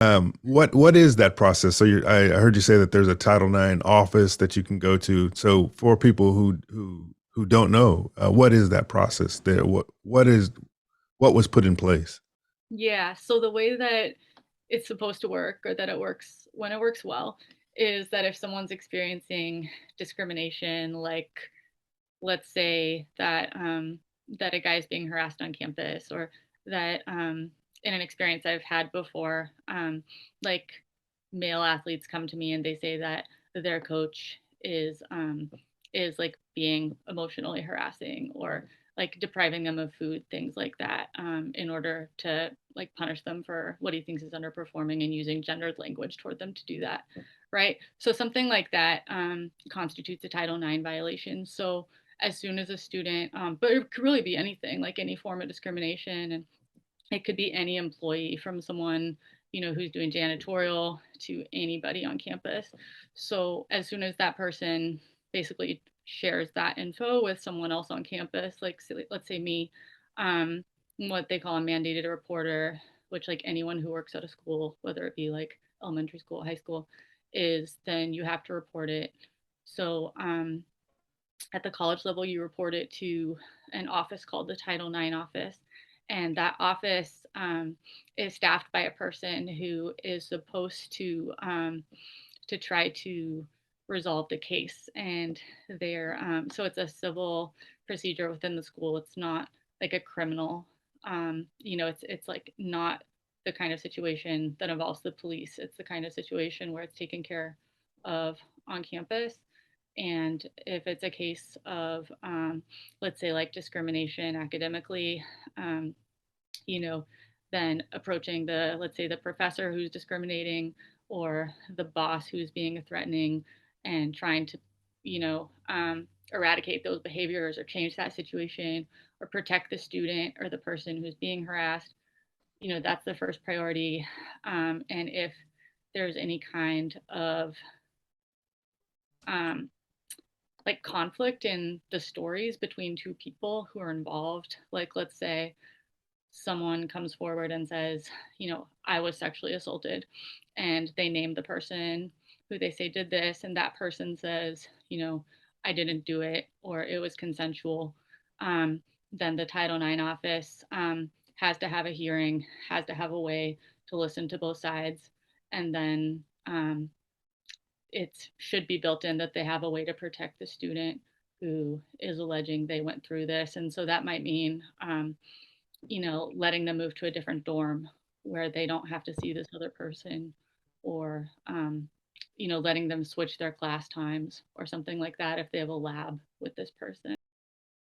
What is that process? So I heard you say that there's a Title IX office that you can go to. So for people who don't know, what is that process there? What was put in place? Yeah, so the way that it's supposed to work, or that it works when it works well, is that if someone's experiencing discrimination, like let's say that that a guy's being harassed on campus, or that in an experience I've had before, like male athletes come to me and they say that their coach is like being emotionally harassing, or like depriving them of food, things like that, in order to like punish them for what he thinks is underperforming, and using gendered language toward them to do that, right? So something like that constitutes a Title IX violation. So as soon as a student, but it could really be anything, like any form of discrimination, and it could be any employee, from someone who's doing janitorial to anybody on campus. So as soon as that person basically shares that info with someone else on campus, like let's say me, um, what they call a mandated reporter, which like anyone who works at a school, whether it be like elementary school, high school, is, then you have to report it. So at the college level, you report it to an office called the Title IX office. And that office is staffed by a person who is supposed to try to resolve the case. And they're so it's a civil procedure within the school. It's not like a criminal. It's like not the kind of situation that involves the police. It's the kind of situation where it's taken care of on campus. And if it's a case of, let's say, like discrimination academically, um, you know, then approaching let's say, the professor who's discriminating, or the boss who's being threatening, and trying to, eradicate those behaviors, or change that situation, or protect the student or the person who's being harassed, that's the first priority. And if there's any kind of um, like conflict in the stories between two people who are involved, like let's say someone comes forward and says, I was sexually assaulted, and they name the person who they say did this, and that person says, I didn't do it, or it was consensual. um, then the Title IX office has to have a hearing, has to have a way to listen to both sides, and then it should be built in that they have a way to protect the student who is alleging they went through this. And so that might mean, letting them move to a different dorm where they don't have to see this other person, or, letting them switch their class times or something like that if they have a lab with this person.